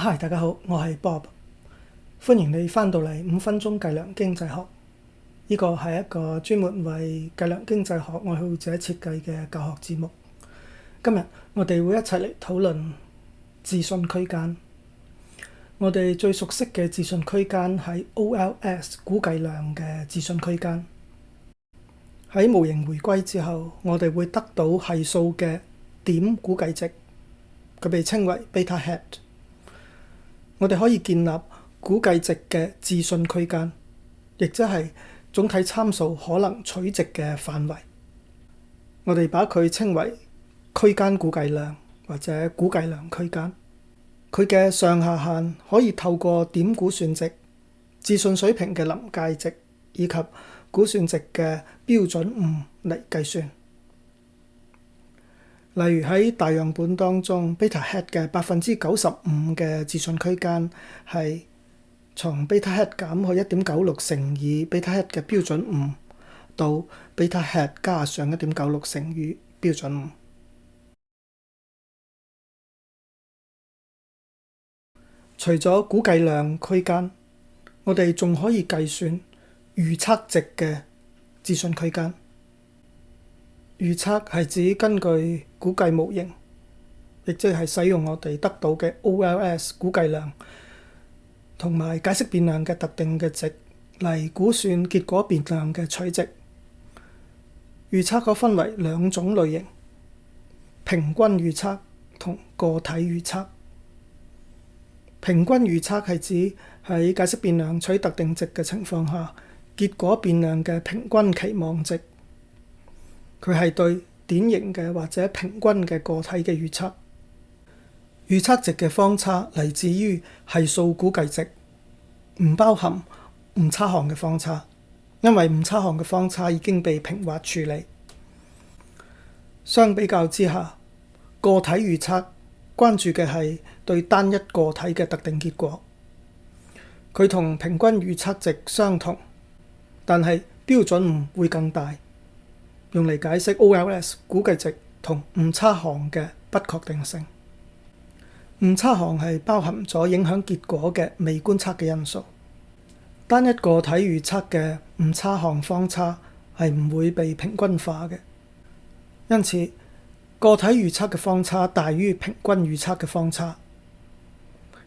Hi，大家好，我係 Bob，歡迎你返到嚟5分鐘計量經濟學。呢個係一個專門為計量經濟學愛好者設計嘅教學節目。今日我哋會一齊嚟討論自信區間。我哋最熟悉嘅自信區間係 OLS 估計量嘅自信區間。喺模型回歸之後，我哋會得到係數嘅點估計值，佢被稱為 beta hat。我哋可以建立估計值嘅自信區間，亦即係總體參數可能取值嘅範圍。我哋把佢稱為區間估計量或者估計量區間。佢嘅上下限可以透過點估算值、自信水平嘅臨界值以及估算值嘅標準誤嚟計算。例如喺大樣本當中 beta hat 嘅95%嘅自信區間係從 beta hat 減去 1.96 乘以 beta hat 嘅標準誤到 beta hat 加上 1.96 乘以標準誤。除咗估計量區間，我哋仲可以計算預測值嘅自信區間。預測係指根據估計模型，亦即係使用我哋得到嘅 OLS 估計量同埋解釋變量嘅特定嘅值嚟估算結果變量嘅取值。預測可分為兩種類型：平均預測同個體預測。平均預測係指喺解釋變量取特定值嘅情況下，結果變量嘅平均期望值。佢係對典型嘅或者平均嘅個體嘅預測。預測值嘅方差嚟自於係數估計值，唔包含誤差項嘅方差，因為誤差項嘅方差已經被平滑處理。相比較之下，個體預測關注嘅係對單一個體嘅特定結果。佢同平均預測值相同，但係標準誤會更大，用嚟解釋 OLS 估計值同誤差項嘅不確定性。誤差項係包含咗影響結果嘅未觀測嘅因素。單一個體預測嘅誤差項方差係唔會被平均化嘅，因此個體預測嘅方差大於平均預測嘅方差。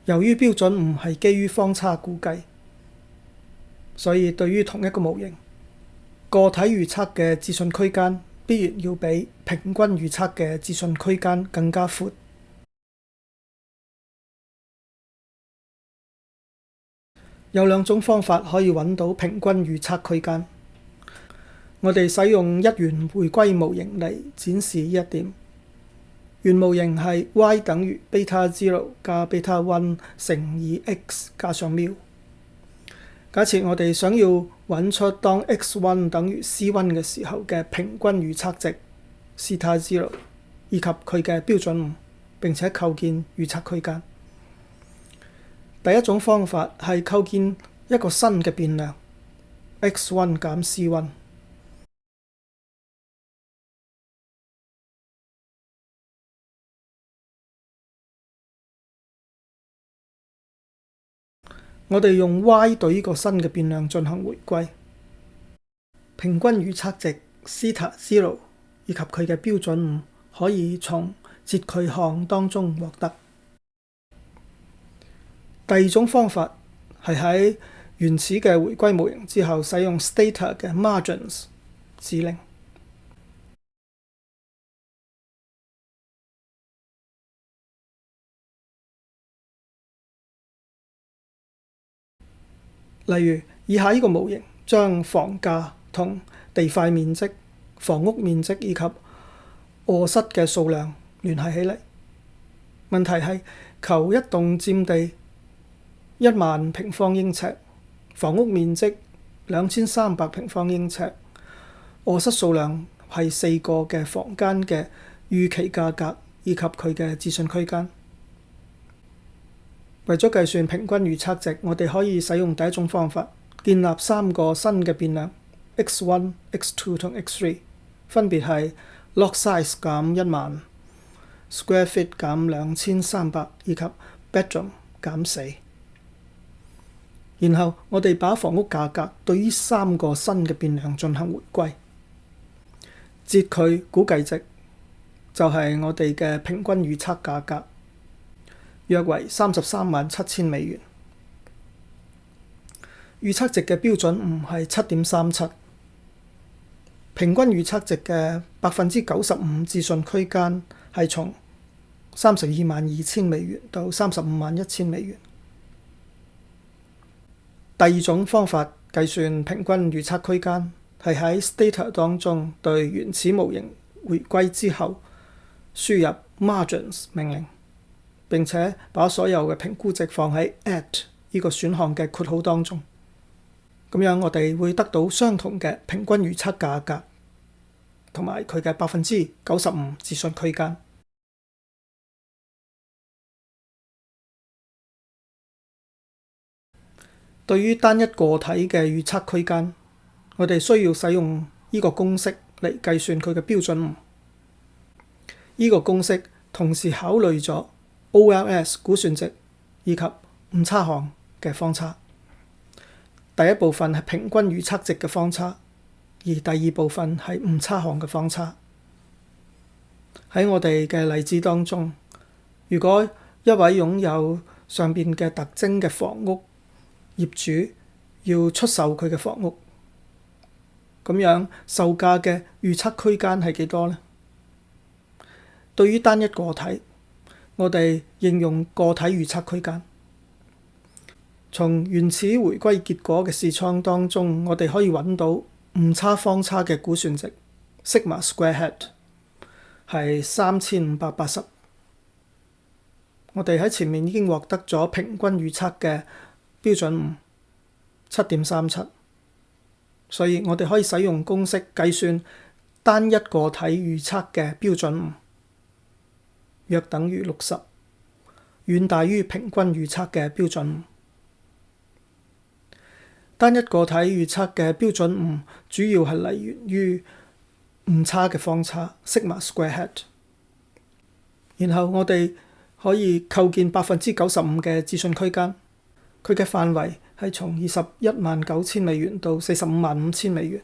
由於標準誤係基於方差估計，所以對於同一個模型，個體預測嘅自信區間必然要比平均預測嘅自信區間更加闊。有兩種方法可以揾到平均預測區間。我哋使用一元回歸模型嚟展示呢一點。原模型係 y 等於 beta 0加 beta 1乘以 x 加上 μ。假設我哋想要揾出當 x1 等於 c1 嘅時候嘅平均預測值 zeta 0以及佢嘅標準誤，並且構建預測區間。第一種方法係構建一個新嘅變量 x1 減 c1。我哋用 y 對呢個新嘅變量進行回歸，平均預測值 zeta 0以及佢嘅標準誤可以從截距項當中獲得。第二種方法係喺原始嘅回歸模型之後，使用 stata 嘅 margins 指令。例如以下呢個模型將房價同地塊面積、房屋面積以及臥室嘅數量聯繫起嚟。問題係求一棟佔地10000平方英尺，房屋面積2300平方英尺，臥室數量係4個嘅房間嘅預期價格以及佢嘅自信區間。為咗計算平均預測值，我哋可以使用第一種方法，建立3個新嘅變量 x1、x2 同 x3，分別係 lot size 減10000、square feet 減2300以及bedroom 減4。然後我哋把房屋價格對於3個新嘅變量進行回歸，截佢估計值，就係我哋嘅平均預測價格，約為337000美元。預測值嘅標準誤係 7.37， 平均預測值嘅95%自信區間係從322000美元到351,000美元。第二種方法計算平均預測區間係喺 Stata 當中對原始模型回歸之後輸入 margins 命令，並且把所有嘅評估值放喺 at 呢個選項嘅括號當中。咁樣我哋會得到相同嘅平均預測價格同埋佢嘅95%自信區間。對於單一個體嘅預測區間，我哋需要使用呢個公式嚟計算佢嘅標準誤。呢個公式同時考慮咗 OLS 估算值以及誤差項嘅方差。第一部分係平均預測值嘅方差，而第二部分係誤差項嘅方差。喺我哋嘅例子當中，如果一位擁有上邊嘅特徵嘅房屋業主要出售佢嘅房屋，咁樣售價嘅預測區間係幾多呢？對於單一個體，我哋應用個體預測區間。從原始回歸結果嘅視窗當中，我哋可以揾到誤差方差嘅估算值 sigma square head 係3580。我哋喺前面已經獲得咗平均預測嘅標準誤 7.37， 所以我哋可以使用公式計算單一個體預測嘅標準誤，約等於60，遠大於平均預測嘅標準誤。單一個體預測嘅標準誤主要係來源於誤差嘅方差 sigma square head， 然後我哋可以構建95%嘅自信區間，佢嘅範圍係從219000美元到455,000美元。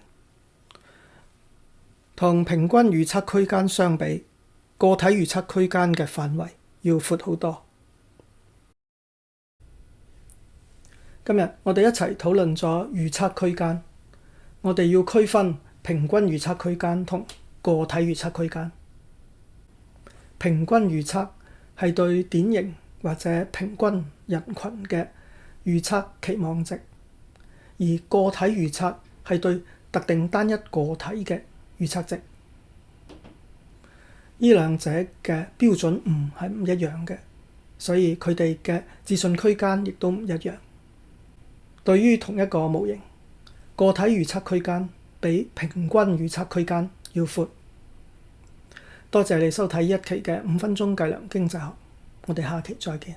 同平均預測區間相比，個體預測區間嘅範圍要闊好多。今日我哋一齊討論咗預測區間，我哋要區分平均預測區間同個體預測區間。平均預測係對典型或者平均人群嘅預測期望值，而個體預測係對特定單一個體嘅預測值。呢兩者嘅標準誤係唔一樣嘅，所以佢哋嘅自信區間亦都唔一樣。對於同一個模型，個體預測區間比平均預測區間要闊。多謝你收睇呢一期嘅5分鐘計量經濟學，我哋下期再見。